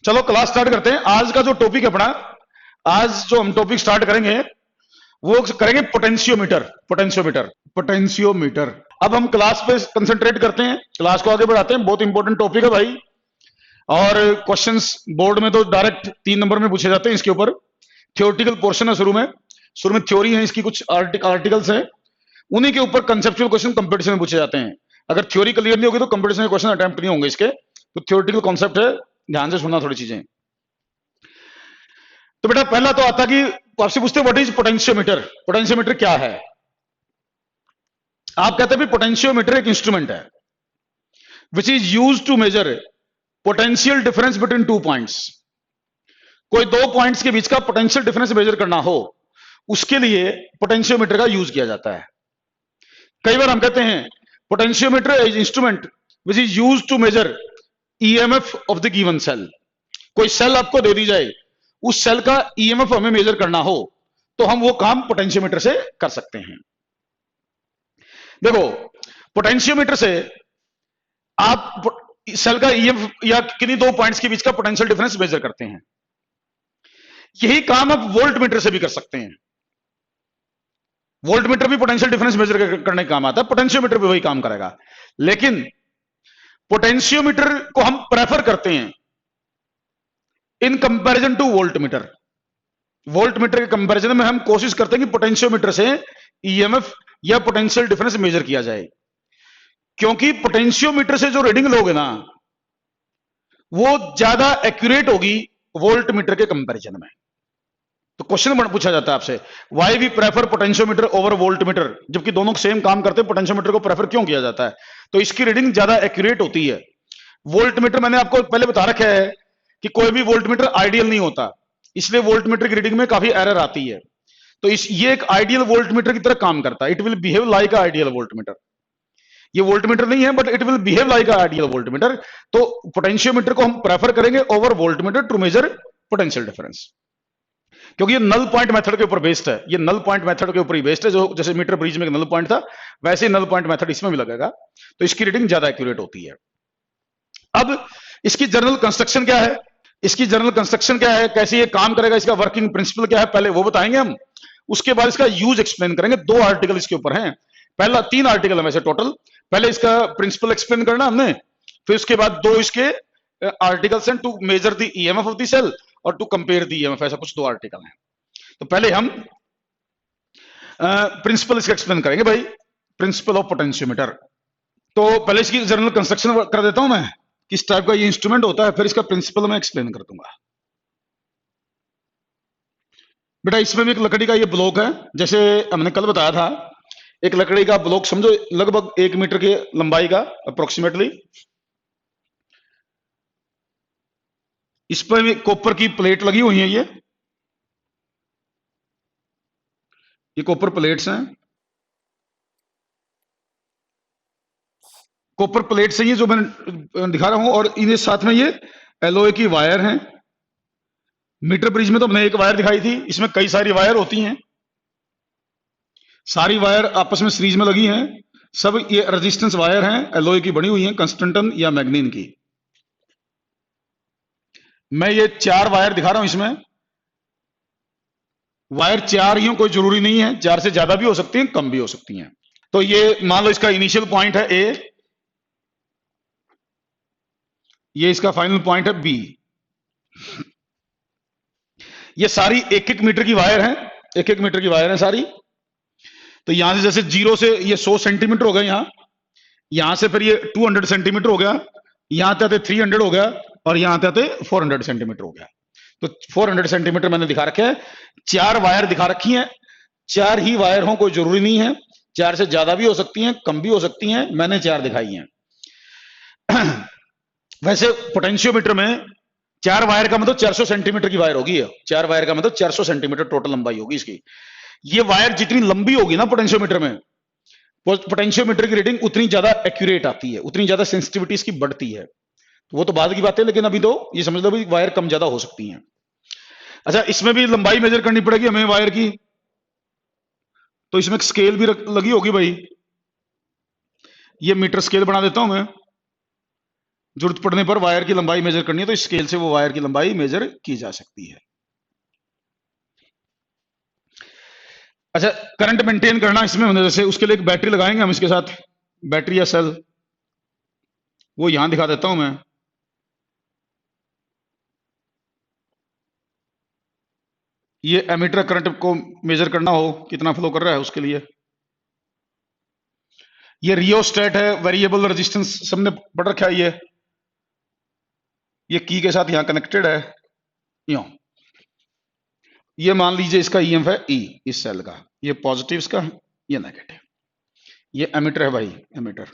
चलो class start करते हैं। आज का जो टॉपिक है अपना, आज जो हम टॉपिक स्टार्ट करेंगे वो करेंगे पोटेंशियोमीटर। Potentiometer potentiometer. अब हम क्लास पे कंसंट्रेट करते हैं, क्लास को आगे बढ़ाते हैं। बहुत इंपॉर्टेंट टॉपिक है भाई, और क्वेश्चंस बोर्ड में तो डायरेक्ट 3 नंबर में पूछे जाते हैं इसके ऊपर। थियोरेटिकल पोर्शन है, शुरू में थ्योरी है, इसकी कुछ आर्टिकल्स हैं, उन्हीं के ऊपर कंसेप्चुअल क्वेश्चन कंपटीशन में पूछे जाते हैं। अगर थ्योरी क्लियर नहीं होगी तो कंपटीशन के क्वेश्चन अटेम्प्ट नहीं होंगे इसके। तो थियोरेटिकल कॉन्सेप्ट है, ध्यान से सुनना थोड़ी चीजें। तो बेटा पहला तो आता कि आपसे पूछते हैं व्हाट इज पोटेंशियोमीटर। पोटेंशियोमीटर क्या है? आप कहते हैं पोटेंशियोमीटर एक इंस्ट्रूमेंट है which is use to measure potential difference between 2 points. कोई 2 पॉइंट्स के बीच का पोटेंशियल डिफरेंस मेजर करना हो, उसके लिए पोटेंशियोमीटर का यूज किया जाता है। कई बार हम कहते हैं potentiometer is instrument which is use to measure EMF of the given cell. कोई सेल आपको दे दी जाए, उस सेल का ईएमएफ हमें मेजर करना हो तो हम वो काम पोटेंशियोमीटर से कर सकते हैं। देखो, पोटेंशियोमीटर से आप सेल का ईएमएफ या किन्हीं 2 पॉइंट्स के बीच का पोटेंशियल डिफरेंस मेजर करते हैं। यही काम आप वोल्टमीटर से भी कर सकते हैं। वोल्टमीटर भी पोटेंशियल डिफरेंस मेजर करने का काम आता है, पोटेंशियोमीटर भी वही काम करेगा। लेकिन पोटेंशियोमीटर को हम प्रेफर करते हैं in comparison to voltmeter. Voltmeter के कंपैरिजन में हम कोशिश करते हैं कि पोटेंशियोमीटर से ईएमएफ या पोटेंशियल डिफरेंस मेजर किया जाए, क्योंकि पोटेंशियोमीटर से जो रीडिंग लोगे ना वो ज्यादा एक्यूरेट होगी वोल्टमीटर के कंपैरिजन में। तो क्वेश्चन पूछा जाता है आपसे, why we prefer potentiometer over voltmeter, जबकि दोनों सेम काम करते हैं, पोटेंशियोमीटर को प्रेफर क्यों किया जाता है? तो इसकी रीडिंग ज्यादा एक्यूरेट होती है। वोल्टमीटर मैंने आपको पहले बता रखा है कि कोई भी वोल्टमीटर आइडियल नहीं होता, इसलिए वोल्टमीटर की रीडिंग में काफी एरर आती है। तो ये एक आइडियल वोल्टमीटर की तरह काम करता है। It will behave like ideal voltmeter. ये वोल्टमीटर नहीं है but it will behave like ideal voltmeter. तो पोटेंशियोमीटर को हम प्रेफर करेंगे over voltmeter to measure potential difference, क्योंकि ये नल पॉइंट मेथड के ऊपर बेस्ड है। ये नल पॉइंट मेथड के ऊपर ही बेस्ड है, जो जैसे मीटर ब्रिज में नल पॉइंट था वैसे ही नल पॉइंट मेथड इसमें भी लगेगा। तो इसकी रीडिंग ज्यादा एक्यूरेट होती है। अब इसकी जनरल कंस्ट्रक्शन क्या है, इसकी जनरल कंस्ट्रक्शन क्या है, कैसे ये काम करेगा, इसका वर्किंग प्रिंसिपल क्या है, पहले वो बताएंगे हम। उसके बाद इसका यूज एक्सप्लेन करेंगे। 2 आर्टिकल इसके ऊपर हैं, पहला 3 आर्टिकल है वैसे टोटल। पहले इसका प्रिंसिपल एक्सप्लेन करना हमने, फिर उसके बाद 2 इसके आर्टिकल्स हैं to measure the EMF of the cell और टू कंपेयर द ईएमएफ, ऐसा कुछ 2 आर्टिकल हैं। तो पहले हम प्रिंसिपल इसका एक्सप्लेन करेंगे भाई, प्रिंसिपल ऑफ पोटेंशियोमीटर। तो पहले इसकी जनरल कंस्ट्रक्शन कर देता हूं मैं, किस टाइप का ये इंस्ट्रूमेंट होता है, फिर इसका प्रिंसिपल मैं एक्सप्लेन कर दूंगा। बेटा इसमें भी एक लकड़ी का ये ब्लॉक है, जैसे हमने कल बताया था। एक लकड़ी का ब्लॉक समझो लगभग 1 मीटर की लंबाई का अप्रोक्सीमेटली। इस पर भी कॉपर की प्लेट लगी हुई है। ये कॉपर प्लेट्स हैं, कॉपर प्लेट्स हैं ये जो मैं दिखा रहा हूं, और इन्हें साथ में ये एलओए की वायर हैं। मीटर ब्रिज में तो हमने एक वायर दिखाई थी, इसमें कई सारी वायर होती हैं। सारी वायर आपस में सीरीज में लगी हैं, सब ये रेजिस्टेंस वायर हैं, एलओए की बनी हुई हैं, कंस्टेंटन या मैग्नीन की। मैं ये 4 वायर दिखा रहा हूं। इसमें वायर 4 ही हो, कोई जरूरी नहीं है, 4 से ज्यादा भी हो सकती हैं, कम भी हो सकती हैं। तो ये मान लो इसका इनिशियल पॉइंट है ए, ये इसका फाइनल पॉइंट है बी। ये सारी 1-1 मीटर की वायर है, 1-1 मीटर की वायर है सारी। तो यहां से जैसे 0 से ये 100 सेंटीमीटर हो गया, यहां से फिर ये 200 सेंटीमीटर हो गया, यहां आते 300 हो गया, और यहां आते 400 सेंटीमीटर हो गया। तो 400 सेंटीमीटर मैंने दिखा रखे है। 4 वायर दिखा रखी हैं, 4 ही वायर हो, कोई जरूरी नहीं है, 4 से ज्यादा भी हो सकती हैं, कम भी हो सकती हैं, मैंने 4 दिखाई हैं। वैसे पोटेंशियोमीटर में 4 वायर का मतलब 400 सेंटीमीटर की वायर होगी। 4 वायर का मतलब 400 सेंटीमीटर टोटल लंबाई होगी इसकी। ये वायर जितनी लंबी होगी ना पोटेंशियोमीटर में, पोटेंशियोमीटर की रीडिंग उतनी ज्यादा एक्यूरेट आती है, उतनी ज्यादा सेंसिटिविटी इसकी बढ़ती है। तो वो तो बाद की बात है, लेकिन अभी तो ये समझ लो भी वायर कम ज्यादा हो सकती हैं। अच्छा, इसमें भी लंबाई मेजर करनी पड़ेगी हमें वायर की, तो इसमें स्केल भी लगी होगी भाई। ये मीटर स्केल बना देता हूं मैं। जरूरत पड़ने पर वायर की लंबाई मेजर करनी है तो स्केल से वो वायर की लंबाई मेजर की जा सकती है। अच्छा, करंट मेंटेन करना इसमें होने जैसे उसके लिए एक बैटरी लगाएंगे हम इसके साथ, बैटरी या सेल, वो यहां दिखा देता हूं मैं। ये एमीटर करंट को मेजर करना हो कितना फ्लो कर रहा है उसके लिए। ये रियोस्टेट है, वेरिएबल रेजिस्टेंस सबने पढ़ रखा है। ये की के साथ यहां कनेक्टेड है, यूं। ये मान लीजिए इसका ईएमएफ है ई, इस सेल का, ये पॉजिटिव इसका, ये नेगेटिव। ये एमीटर है भाई, एमीटर।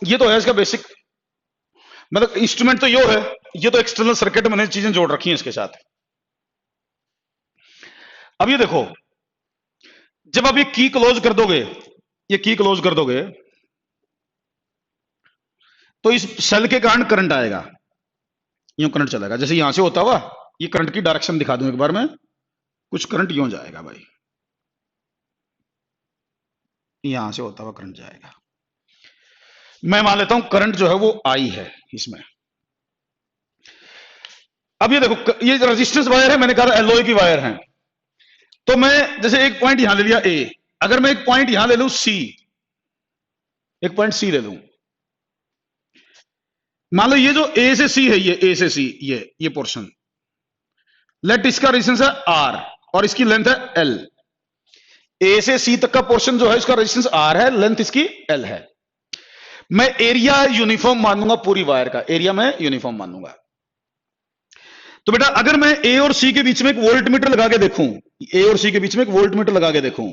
ये तो है इसका बेसिक, मतलब इंस्ट्रूमेंट तो यो है। ये तो एक्सटर्नल सर्किट मैंने चीजें जोड़ रखी हैं इसके साथ। अब ये देखो, जब आप ये की क्लोज कर दोगे, ये की क्लोज कर दोगे, तो इस सेल के कारण करंट आएगा, यूं करंट चलेगा। जैसे यहां से होता हुआ, ये करंट की डायरेक्शन दिखा दूं एक बार में, कुछ करंट यूं जाएगा भाई, यहां से होता हुआ करंट जाएगा। मैं मान लेता हूं करंट जो है वो आई है इसमें। अब ये देखो, ये रेजिस्टेंस वायर है, मैंने कहा एलओए की वायर है। तो मैं जैसे एक पॉइंट यहां ले लिया ए, अगर मैं एक पॉइंट यहां ले लूं सी, एक पॉइंट सी ले लूं, मान लो ये जो ए से सी है, ये ए से सी, ये पोर्शन, लेट इसका रेजिस्टेंस है आर और इसकी लेंथ है एल। ए से सी तक का पोर्शन जो है इसका रेजिस्टेंस आर है, लेंथ इसकी एल है। मैं एरिया यूनिफॉर्म मानूंगा पूरी वायर का, एरिया मैं यूनिफॉर्म मानूंगा। तो बेटा अगर मैं ए और सी के बीच में एक वोल्ट मीटर लगा के देखूं, ए और सी के बीच में एक वोल्ट मीटर लगा के देखूं,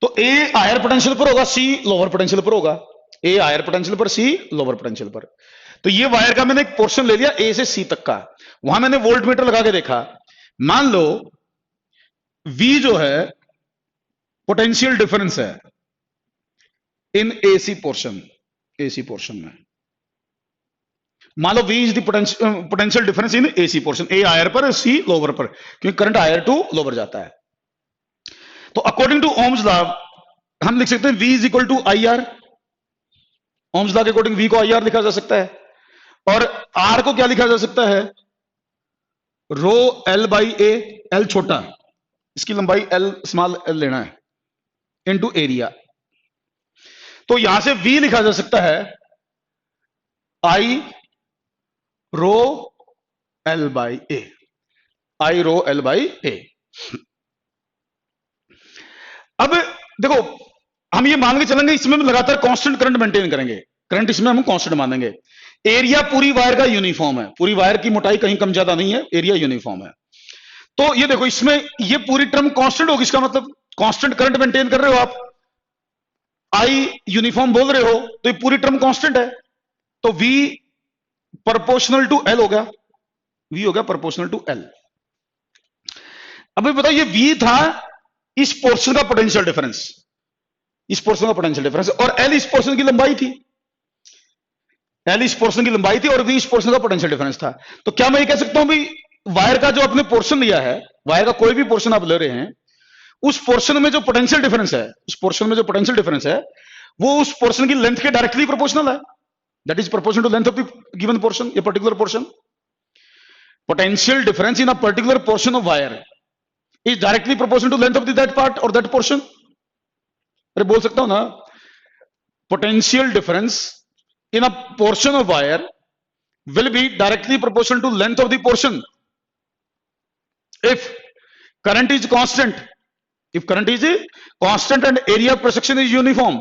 तो ए हायर पोटेंशियल पर होगा, सी लोअर पोटेंशियल पर होगा। ए हायर पोटेंशियल पर, सी लोअर पोटेंशियल पर। तो ये वायर का मैंने एक पोर्शन ले लिया ए से सी तक का, वहां मैंने वोल्ट मीटर लगा के देखा। मान लो V जो है पोटेंशियल डिफरेंस है in AC portion, AC portion में मान लो V is the potential difference in AC portion, A higher पर सी लोअर पर, क्योंकि करंट हायर टू लोअर जाता है। तो अकॉर्डिंग टू ओम्स लॉ हम लिख सकते हैं V is equal to I R. Ohm's law के अकॉर्डिंग V को आई आर लिखा जा सकता है, और R को क्या लिखा जा सकता है, रो एल बाई ए, एल छोटा, इसकी लंबाई एल स्मॉल एल लेना है, इनटू एरिया। तो यहां से V लिखा जा सकता है I row L by A, I row L by A. अब देखो, हम ये मान के चलेंगे इसमें हम लगातार कांस्टेंट करंट मेंटेन करेंगे, करंट इसमें हम कांस्टेंट मानेंगे। एरिया पूरी वायर का यूनिफॉर्म है, पूरी वायर की मोटाई कहीं कम ज्यादा नहीं है, एरिया यूनिफॉर्म है। तो ये देखो, इसमें ये पूरी टर्म कांस्टेंट होगी, इसका मतलब कांस्टेंट करंट मेंटेन कर रहे हो आप, आई यूनिफॉर्म बोल रहे हो, तो ये पूरी टर्म कांस्टेंट है। तो V प्रोपोर्शनल टू L हो गया, V हो गया प्रोपोर्शनल टू L। अब बताओ, ये V था इस पोर्शन का पोटेंशियल डिफरेंस, इस पोर्शन का पोटेंशियल डिफरेंस, और L इस पोर्शन की लंबाई थी, L इस पोर्शन की लंबाई थी, और V इस पोर्शन का पोटेंशियल डिफरेंस था। तो क्या मैं ये कह सकता हूं भी वायर का जो आपने पोर्शन लिया है, वायर का कोई भी पोर्शन आप ले रहे हैं, उस पोर्शन में जो पोटेंशियल डिफरेंस है, उस पोर्शन में जो पोटेंशियल डिफरेंस है वो उस पोर्शन की लेंथ के डायरेक्टली प्रोपोर्शनल है, that is proportional to length of the given portion, a particular portion. Potential difference in a particular portion of wire is directly proportional to length of that part और that portion. अरे बोल सकता हूं ना, potential difference in a portion of wire will be directly proportional to length of the portion if current is constant, if current is constant and area of cross section is uniform।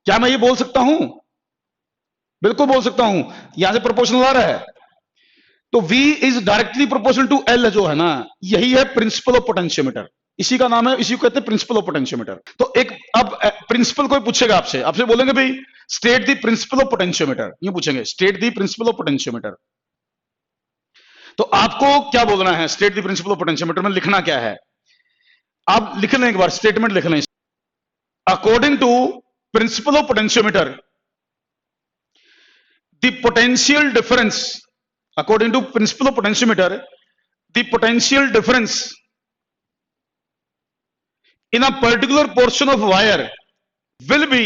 क्या मैं ये बोल सकता हूं? बिल्कुल बोल सकता हूं, यहां से प्रोपोर्शनल आ रहा है। तो V is directly proportional to L जो है ना, यही है प्रिंसिपल ऑफ पोटेंशियोमीटर, इसी का नाम है, इसी को कहते हैं प्रिंसिपल ऑफ पोटेंशियोमीटर। तो एक अब प्रिंसिपल कोई पूछेगा आपसे, आपसे बोलेंगे भाई state the principal of potentiometer, ये पूछेंगे state the principal of potentiometer. तो आपको क्या बोलना है, state the principal of potentiometer में लिखना क्या है, आप लिख लें एक बार, स्टेटमेंट लिख लें। According to principle of potentiometer the potential difference, according to principle of potentiometer the potential difference in a particular portion of wire will be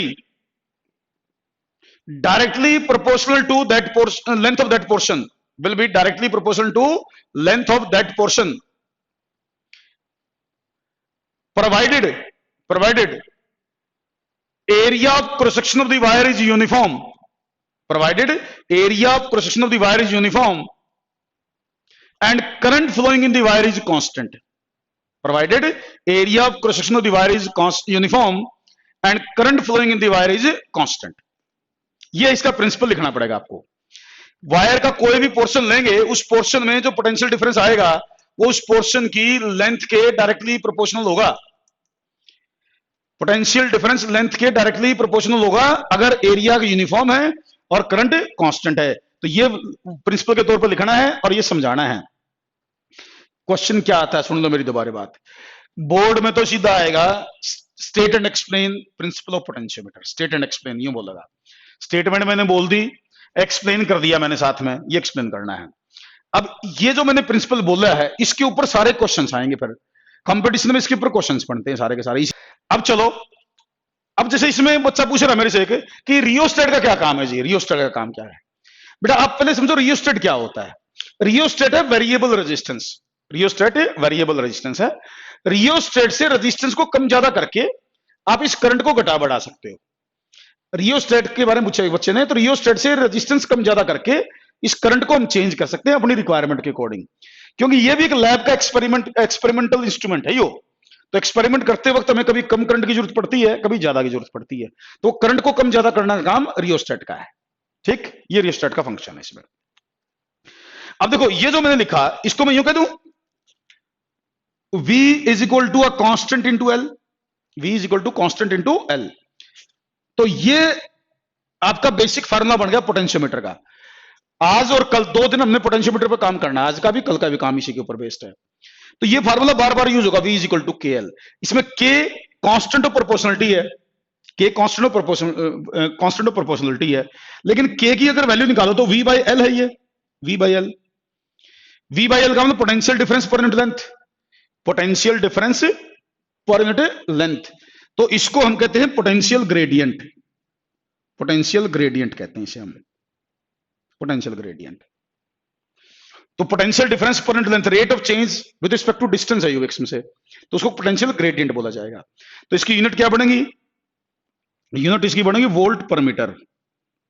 directly proportional to that portion, length of that portion will be directly proportional to length of that portion, provided area of cross section of the wire is uniform, provided area of cross section of the wire is uniform and current flowing in the wire is constant, provided area of cross section of the wire is uniform and current flowing in the wire is constant. ये इसका principal लिखना पड़ेगा आपको। Wire का कोई भी portion लेंगे, उस पोर्शन में जो पोटेंशियल डिफरेंस आएगा वो उस पोर्शन की लेंथ के डायरेक्टली प्रोपोर्शनल होगा। पोटेंशियल डिफरेंस लेंथ के डायरेक्टली प्रोपोर्शनल होगा अगर एरिया यूनिफॉर्म है और करंट कांस्टेंट है। तो ये प्रिंसिपल के तौर पर लिखना है और ये समझाना है। क्वेश्चन क्या आता है, सुन लो मेरी दोबारा बात। बोर्ड में तो सीधा आएगा state and explain principal of potentiometer, state and explain यूं बोलेगा। स्टेटमेंट मैंने बोल दी, एक्सप्लेन कर दिया मैंने साथ में, ये एक्सप्लेन करना है। अब ये जो मैंने प्रिंसिपल बोला है इसके ऊपर सारे क्वेश्चंस आएंगे, फिर कंपटीशन में इसके ऊपर क्वेश्चंस बनते हैं सारे के सारे। अब चलो, अब जैसे इसमें बच्चा पूछ रहा है मेरे से कि रियोस्टेट का क्या काम है जी, रियोस्टेट का काम क्या है? बेटा आप पहले समझो रियोस्टेट क्या होता है। रियोस्टेट है variable resistance, rheostat variable resistance है। रियोस्टेट से रेजिस्टेंस को कम ज्यादा करके आप इस करंट को घटा बढ़ा सकते हो। रियोस्टेट के बारे में पूछा बच्चे ने, तो रियोस्टेट से रेजिस्टेंस कम ज्यादा करके इस करंट को हम चेंज कर सकते हैं अपनी रिक्वायरमेंट के अकॉर्डिंग, क्योंकि ये भी एक लैब का एक्सपेरिमेंटल इंस्ट्रूमेंट है यो। तो एक्सपेरिमेंट करते वक्त हमें कभी कम करंट की जरूरत पड़ती है, कभी ज्यादा की जरूरत पड़ती है, तो करंट को कम ज्यादा करने का काम रियोस्टेट का है। ठीक, ये रियोस्टेट का फंक्शन है इसमें। अब देखो ये जो मैंने लिखा इसको मैं यूं कह दूं, V is equal to a constant into L, V is equal to constant into L. तो ये आपका बेसिक फार्मूला बन गया पोटेंशियोमीटर का। आज और कल 2 दिन हमने पोटेंशियोमीटर पर काम करना है, आज का भी कल का भी काम इसी के ऊपर बेस्ड है। तो ये फार्मूला बार बार यूज होगा, V इज इक्वल टू के एल। इसमें K कांस्टेंट ऑफ प्रोपोर्शनलिटी है, K कांस्टेंट ऑफ प्रोपोर्शनलिटी है, लेकिन K की अगर वैल्यू निकालो तो V बाई एल है ये, V by L. V by L का मतलब potential difference per unit length, potential difference per unit length. तो इसको हम कहते हैं पोटेंशियल ग्रेडियंट, पोटेंशियल ग्रेडियंट कहते हैं इसे हम, पोटेंशियल ग्रेडियंट। तो potential difference per unit length, rate of change with respect to distance है यूएक्स में से, तो उसको पोटेंशियल ग्रेडियंट बोला जाएगा। तो इसकी यूनिट क्या बनेगी, यूनिट इसकी बनेगी वोल्ट पर मीटर।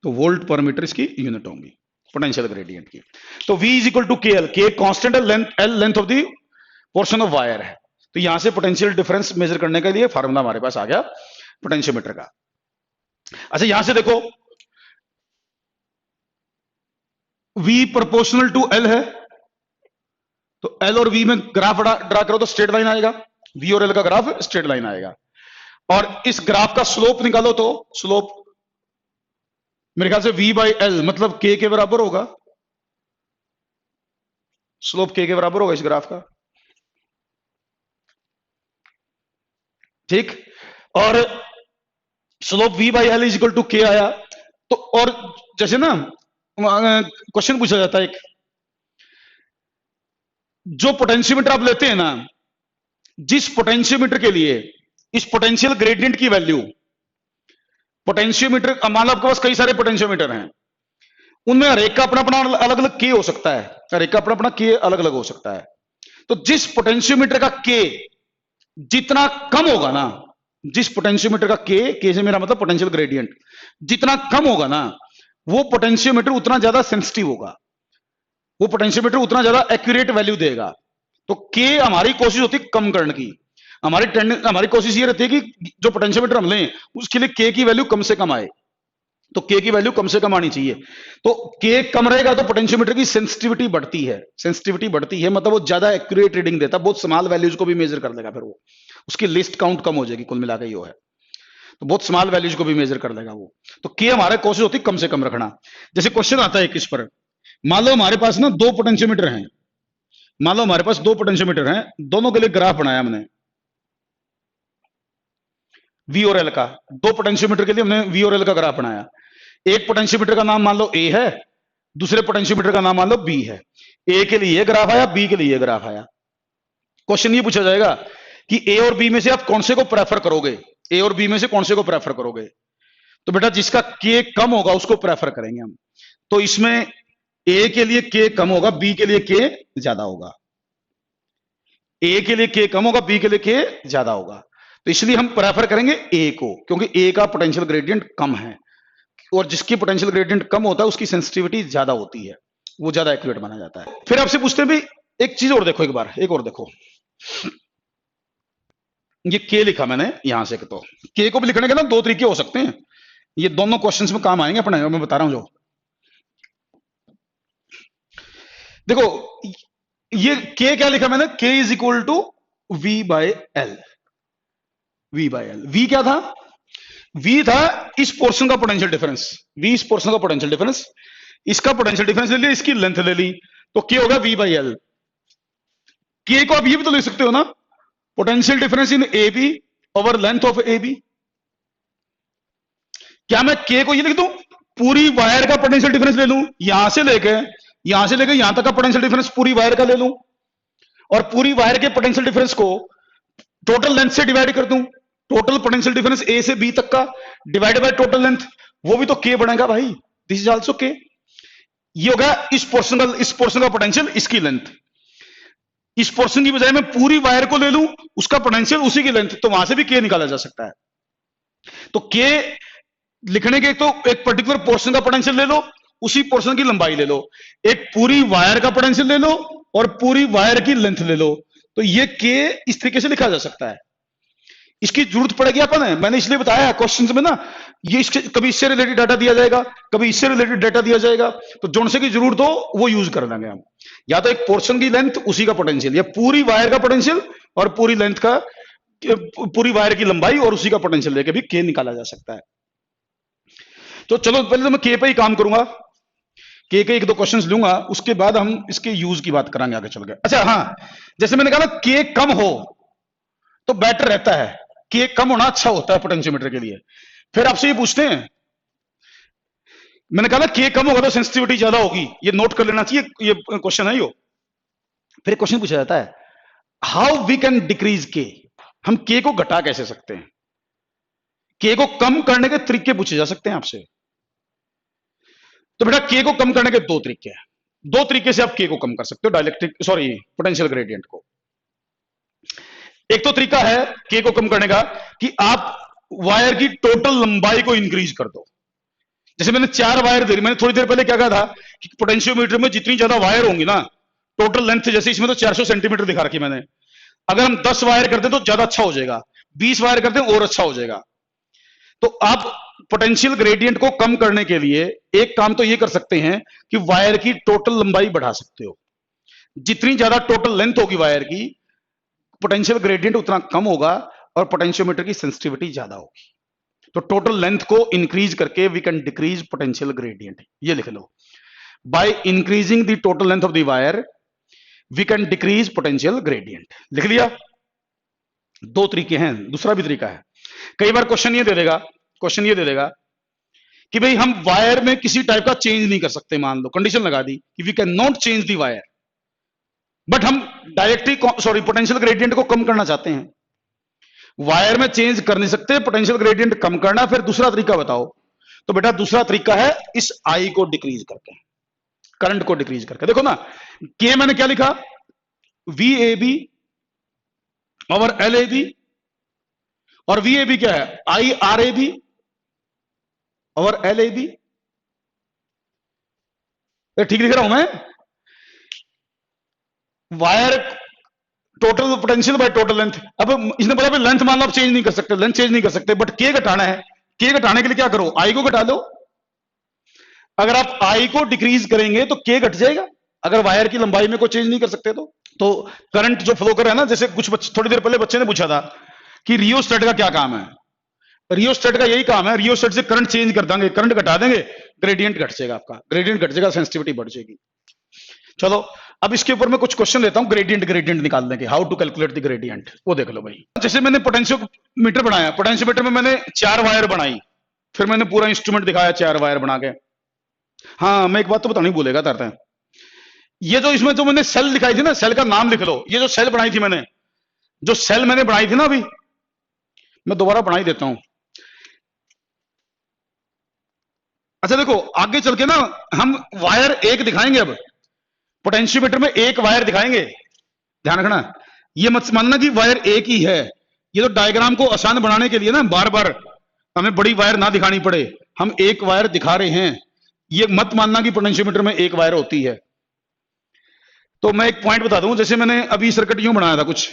तो वोल्ट पर मीटर इसकी यूनिट होगी पोटेंशियल ग्रेडियंट की। तो V इज इक्वल टू के एल, के कांस्टेंट है, L length of the portion of wire है। तो यहां से पोटेंशियल डिफरेंस मेजर करने के लिए फार्मूला हमारे पास आ गया पोटेंशियोमीटर का। अच्छा यहां से देखो V प्रोपोर्शनल टू L है, तो L और V में ग्राफ ड्रा करो तो स्ट्रेट लाइन आएगा, V और L का ग्राफ स्ट्रेट लाइन आएगा। और इस ग्राफ का स्लोप निकालो तो स्लोप मेरे ख्याल से V बाई एल मतलब K के बराबर होगा, स्लोप K के बराबर होगा इस ग्राफ का। ठीक, और slope V by L is equal to K आया। तो और जैसे ना क्वेश्चन पूछा जाता है एक, जो पोटेंशियोमीटर आप लेते हैं ना, जिस पोटेंशियोमीटर के लिए इस पोटेंशियल ग्रेडियंट की वैल्यू, पोटेंशियोमीटर मान लो आपके पास कई सारे पोटेंशियोमीटर हैं, उनमें हर एक का अपना अपना अलग अलग के हो सकता है, हर एक का अपना अपना के अलग अलग हो सकता है। तो जिस पोटेंशियोमीटर का के जितना कम होगा ना, जिस पोटेंशियोमीटर का के से मेरा मतलब पोटेंशियल ग्रेडियंट जितना कम होगा ना, वो पोटेंशियोमीटर उतना ज्यादा सेंसिटिव होगा, वो पोटेंशियोमीटर उतना ज्यादा एक्यूरेट वैल्यू देगा। तो के हमारी कोशिश होती है कम करने की, हमारी कोशिश ये रहती है कि जो पोटेंशियोमीटर हम लें उसके लिए के की वैल्यू कम से कम आए, तो के की वैल्यू कम से कम आनी चाहिए। तो के कम रहेगा तो पोटेंशियोमीटर की सेंसिटिविटी बढ़ती है, सेंसिटिविटी बढ़ती है मतलब वो ज्यादा एक्यूरेट रीडिंग देता है, बहुत स्मॉल वैल्यूज को भी मेजर कर लेगा, फिर वो उसकी लिस्ट काउंट कम हो जाएगी, कुल मिलाकर ये है, तो बहुत स्मॉल वैल्यूज को भी मेजर कर लेगा वो। तो के हमारे कोशिश होती है कम से कम रखना। जैसे क्वेश्चन आता है किस पर, मान लो हमारे पास ना 2 पोटेंशियोमीटर हैं, मान लो हमारे पास 2 पोटेंशियोमीटर हैं, दोनों के लिए ग्राफ बनाया हमने V और L का, 2 पोटेंशियोमीटर के लिए हमने V और L का ग्राफ बनाया। एक पोटेंशियोमीटर का नाम मान लो A है, दूसरे पोटेंशियोमीटर का नाम मान लो B है। A के लिए ये ग्राफ आया, B के लिए ये ग्राफ आया। क्वेश्चन ये पूछा जाएगा कि A और B में से आप कौन से को प्रेफर करोगे, A और B में से कौन से को प्रेफर करोगे। तो बेटा जिसका के कम होगा उसको प्रेफर करेंगे हम। तो इसमें ए के लिए के कम होगा, बी के लिए के ज्यादा होगा। ए के लिए के कम होगा, बी के लिए के ज्यादा होगा। तो इसलिए हम प्रेफर करेंगे ए को, क्योंकि ए का पोटेंशियल ग्रेडियंट कम है, और जिसकी पोटेंशियल ग्रेडियंट कम होता है उसकी सेंसिटिविटी ज्यादा होती है, वो ज्यादा एक्यूरेट माना जाता है। फिर आपसे पूछते हैं भी एक चीज और देखो, एक बार एक और देखो, ये के लिखा मैंने यहां से, तो के को भी लिखने के ना दो तरीके हो सकते हैं, ये दोनों क्वेश्चंस में काम आएंगे अपने, मैं बता रहा हूं जो। देखो ये के क्या लिखा मैंने, K is equal to V by L. V by L, V क्या था, वी था इस पोर्शन का पोटेंशियल डिफरेंस, वी इस पोर्शन का पोटेंशियल डिफरेंस, इसका पोटेंशियल डिफरेंस ले लिया, इसकी लेंथ ले ली, तो क्या होगा वी बाई एल। के को आप ये भी तो ले सकते हो ना, potential difference in A B over length of A B. क्या मैं के को ये लिख दूं, पूरी वायर का पोटेंशियल डिफरेंस ले लूं, यहां से लेके यहां तक का पोटेंशियल डिफरेंस पूरी वायर का ले लूं, और पूरी वायर के पोटेंशियल डिफरेंस को टोटल लेंथ से डिवाइड कर दूं, टोटल पोटेंशियल डिफरेंस ए से बी तक का डिवाइड बाय टोटल लेंथ, वो भी तो के बनेगा भाई, दिस इज आल्सो के। ये होगा इस पोर्शन का पोटेंशियल, इसकी लेंथ। इस पोर्शन की बजाय मैं पूरी वायर को ले लूं, उसका पोटेंशियल उसी की लेंथ, तो वहां से भी के निकाला जा सकता है। तो के लिखने के तो एक पर्टिकुलर पोर्शन का पोटेंशियल ले लो, उसी पोर्शन की लंबाई ले लो, एक पूरी वायर का पोटेंशियल ले लो और पूरी वायर की लेंथ ले लो, तो ये के इस तरीके से लिखा जा सकता है। इसकी जरूरत पड़ेगी अपन है, मैंने इसलिए बताया क्वेश्चन में ना, ये कभी इससे रिलेटेड डाटा दिया जाएगा, कभी इससे रिलेटेड डाटा दिया जाएगा, तो जोन से की जरूरत हो वो यूज कर लेंगे हम। या तो एक पोर्शन की लेंथ उसी का पोटेंशियल, या पूरी वायर का पोटेंशियल और पूरी लेंथ का, पूरी वायर की लंबाई और उसी का पोटेंशियल लेके भी के निकाला जा सकता है। तो चलो पहले तो मैं के पे ही काम करूंगा, के एक दो क्वेश्चंस लूंगा, उसके बाद हम इसके यूज की बात करेंगे आगे चल के। अच्छा हाँ, जैसे मैंने कहा ना के कम हो तो बेटर रहता है, के कम होना अच्छा होता है पोटेंशियोमीटर के लिए। फिर आपसे ये पूछते हैं, मैंने कहा ना के कम होगा तो सेंसिटिविटी ज्यादा होगी, ये नोट कर लेना चाहिए, ये क्वेश्चन है यो। फिर क्वेश्चन पूछा जाता है हाउ वी कैन डिक्रीज के, हम के को घटा कैसे सकते हैं, के को कम करने के तरीके पूछे जा सकते हैं आपसे। तो बेटा के को कम करने के दो तरीके हैं, दो तरीके से आप के को कम कर सकते हो, डाइलेक्ट्रिक सॉरी पोटेंशियल ग्रेडियंट को। एक तो तरीका है के को कम करने का कि आप वायर की टोटल लंबाई को इंक्रीज कर दो। जैसे मैंने 4 वायर दे दी, मैंने थोड़ी देर पहले क्या कहा था कि पोटेंशियोमीटर में जितनी ज्यादा वायर होंगी ना, टोटल लेंथ, जैसे इसमें तो 400 सेंटीमीटर दिखा रखी मैंने, अगर हम 10 वायर करते तो ज्यादा अच्छा हो जाएगा, 20 वायर करते और अच्छा हो जाएगा। तो आप पोटेंशियल ग्रेडियंट को कम करने के लिए एक काम तो ये कर सकते हैं कि वायर की टोटल लंबाई बढ़ा सकते हो। जितनी ज्यादा टोटल लेंथ होगी वायर की, पोटेंशियल ग्रेडियंट उतना कम होगा और पोटेंशियोमीटर की सेंसिटिविटी ज्यादा होगी। तो टोटल लेंथ को इंक्रीज करके we can decrease potential gradient, ये लिख लो, by increasing the total length of the wire we can decrease potential gradient. लिख लिया, दो तरीके हैं। दूसरा भी तरीका है, कई बार क्वेश्चन ये दे देगा कि भाई हम वायर में किसी टाइप का चेंज नहीं कर सकते, मान लो कंडीशन लगा दी कि we can not change the wire, but हम डायरेक्टली पोटेंशियल ग्रेडियंट को कम करना चाहते हैं। वायर में चेंज कर नहीं सकते, पोटेंशियल ग्रेडियंट कम करना, फिर दूसरा तरीका बताओ। तो बेटा दूसरा तरीका है इस आई को डिक्रीज करके, करंट को डिक्रीज करके। देखो ना, के मैंने क्या लिखा, वी ए बी और एल ए बी, और वी ए बी क्या है, आई आर ए बी और एल ए बी। ठीक लिख रहा हूं मैं, wire total potential by total length. अब इसने बोला लेंथ मान लो आप चेंज नहीं कर सकते, लेंथ चेंज नहीं कर सकते, बट के घटाना है। के घटाने के लिए क्या करो, आई को घटा लो। अगर आप आई को डिक्रीज करेंगे तो के घट जाएगा, अगर वायर की लंबाई में कोई चेंज नहीं कर सकते तो करंट जो फ्लो कर रहा है ना, जैसे कुछ थोड़ी देर पहले बच्चे ने पूछा था कि रियोस्टेट का क्या काम है, रियोस्टेट का यही काम है, रियोस्टेट से करंट चेंज कर देंगे, करंट घटा देंगे, ग्रेडियंट घट जाएगा, आपका ग्रेडियंट घट जाएगा, सेंसिटिविटी बढ़ जाएगी। चलो अब इसके ऊपर मैं कुछ क्वेश्चन लेता हूं ग्रेडियंट निकालने के, how to calculate the gradient, वो देख लो भाई। जैसे मैंने पोटेंशियोमीटर बनाया, पोटेंशियोमीटर में मैंने 4 वायर बनाई, फिर मैंने पूरा इंस्ट्रूमेंट दिखाया 4 वायर बना के। हाँ मैं एक बात तो बतानी भूलेगा तरते हैं, ये जो इसमें जो मैंने सेल दिखाई थी ना, सेल का नाम लिख लो। ये जो सेल बनाई थी मैंने, जो सेल मैंने बनाई थी ना, अभी मैं दोबारा बना ही देता हूं। अच्छा देखो, आगे चल के ना हम वायर एक दिखाएंगे, अब पोटेंशियोमीटर में एक वायर दिखाएंगे, ध्यान रखना। ये मत मानना कि वायर एक ही है। ये तो डायग्राम को आसान बनाने के लिए ना बार बार हमें बड़ी वायर ना दिखानी पड़े, हम एक वायर दिखा रहे हैं। ये मत मानना कि पोटेंशियोमीटर में एक वायर होती है। तो मैं एक पॉइंट बता दूं, जैसे मैंने अभी सर्किट यूं बनाया था, कुछ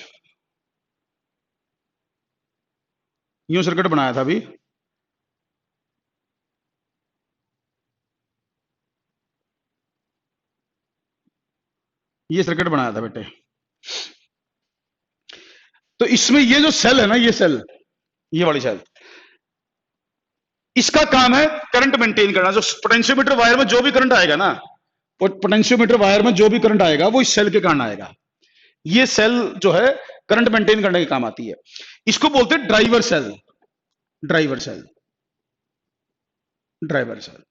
यूं सर्किट बनाया था अभी, ये सर्किट बनाया था बेटे। तो इसमें ये जो सेल है ना, ये सेल, ये वाली सेल, इसका काम है करंट मेंटेन करना। जो पोटेंशियोमीटर वायर में जो भी करंट आएगा ना, पोटेंशियोमीटर वायर में जो भी करंट आएगा वो इस सेल के कारण आएगा। ये सेल जो है करंट मेंटेन करने के काम आती है। इसको बोलते हैं driver cell. Driver cell, driver cell,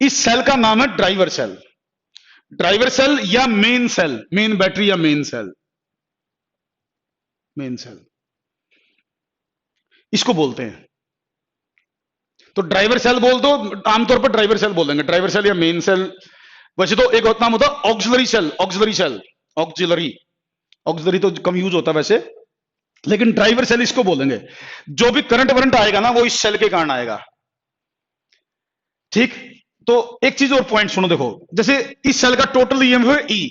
इस सेल का नाम है ड्राइवर सेल। ड्राइवर सेल या मेन सेल, मेन बैटरी या मेन सेल, मेन सेल इसको बोलते हैं। तो ड्राइवर सेल बोल दो, आमतौर पर ड्राइवर सेल बोल देंगे, ड्राइवर सेल या मेन सेल। वैसे तो एक नाम होता है auxiliary cell, auxiliary cell, auxiliary, auxiliary तो कम यूज होता है वैसे, लेकिन ड्राइवर सेल इसको बोलेंगे। जो भी करंट वरंट आएगा ना वो इस सेल के कारण आएगा। ठीक, तो एक चीज और पॉइंट सुनो, देखो जैसे इस सेल का टोटल ईएमएफ है ई,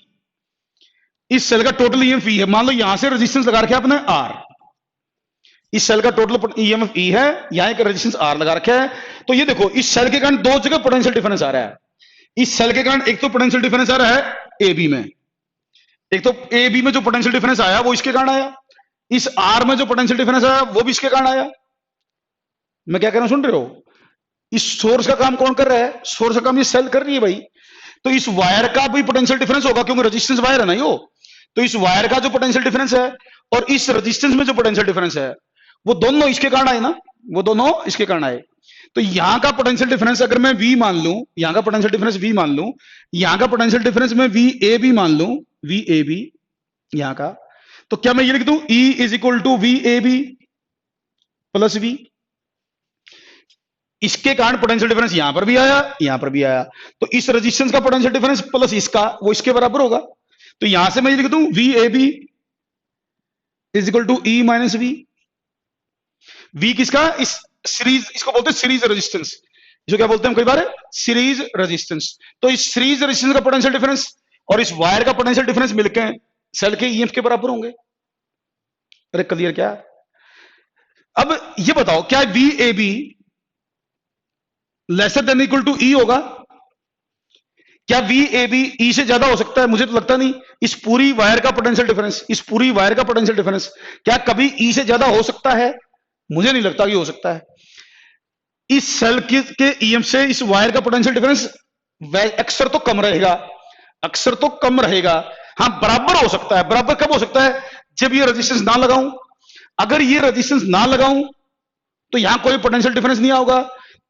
इस सेल का टोटल ईएमएफ ई है। मान लो यहां से रेजिस्टेंस लगा रखा है आपने आर, इस सेल का टोटल ईएमएफ ई है, यहां एक रेजिस्टेंस आर लगा रखा है। तो ये देखो इस सेल के कारण दो जगह पोटेंशियल डिफरेंस आ रहा है। इस सेल के कारण एक तो पोटेंशियल डिफरेंस आ रहा है ए बी में, एक तो ए बी में जो पोटेंशियल डिफरेंस आया वो इसके कारण आया, इस आर में जो पोटेंशियल डिफरेंस आया वो भी इसके कारण आया। मैं क्या कह रहा हूं, सुन रहे हो? इस सोर्स का काम कौन कर रहा है? सोर्स का काम ये सेल कर रही है भाई। तो इस वायर का भी पोटेंशियल डिफरेंस होगा क्योंकि रेजिस्टेंस वायर है ना यो। तो इस वायर का जो पोटेंशियल डिफरेंस है और इस रेजिस्टेंस में जो पोटेंशियल डिफरेंस है वो दोनों इसके कारण आए ना, वो दोनों इसके कारण आए। तो यहां का पोटेंशियल डिफरेंस अगर मैं V मान लूं, यहां का पोटेंशियल डिफरेंस V मान लूं, यहां का पोटेंशियल डिफरेंस मैं VAB मान लूं, VAB यहां का, तो क्या मैं ये लिख दूं E is equal to VAB plus V। इसके कारण पोटेंशियल डिफरेंस यहां पर भी आया, यहां पर भी आया, तो इस रेजिस्टेंस का पोटेंशियल डिफरेंस प्लस इसका वो इसके बराबर होगा। तो यहां से मैं ये लिख दूं VAB is equal to E minus V। V किसका? इस सीरीज, इसको बोलते हैं सीरीज रेजिस्टेंस, जो क्या बोलते हैं कई बार सीरीज रेजिस्टेंस। तो इस सीरीज रेजिस्टेंस का पोटेंशियल डिफरेंस और इस वायर का पोटेंशियल डिफरेंस मिलकर सेल के ईएमएफ के बराबर होंगे। अरे क्लियर क्या? अब ये बताओ क्या VAB lesser than equal to E होगा? क्या VAB E से ज्यादा हो सकता है? मुझे तो लगता नहीं। इस पूरी वायर का पोटेंशियल डिफरेंस, इस पूरी वायर का पोटेंशियल डिफरेंस क्या कभी E से ज्यादा हो सकता है? मुझे नहीं लगता कि हो सकता है। इस सेल के ईएमएफ से इस वायर का पोटेंशियल डिफरेंस अक्सर तो कम रहेगा, अक्सर तो कम रहेगा। हाँ बराबर हो सकता है। बराबर कब हो सकता है? जब ये रेजिस्टेंस ना लगाऊं। अगर ये रेजिस्टेंस ना लगाऊं तो यहां कोई पोटेंशियल डिफरेंस नहीं होगा,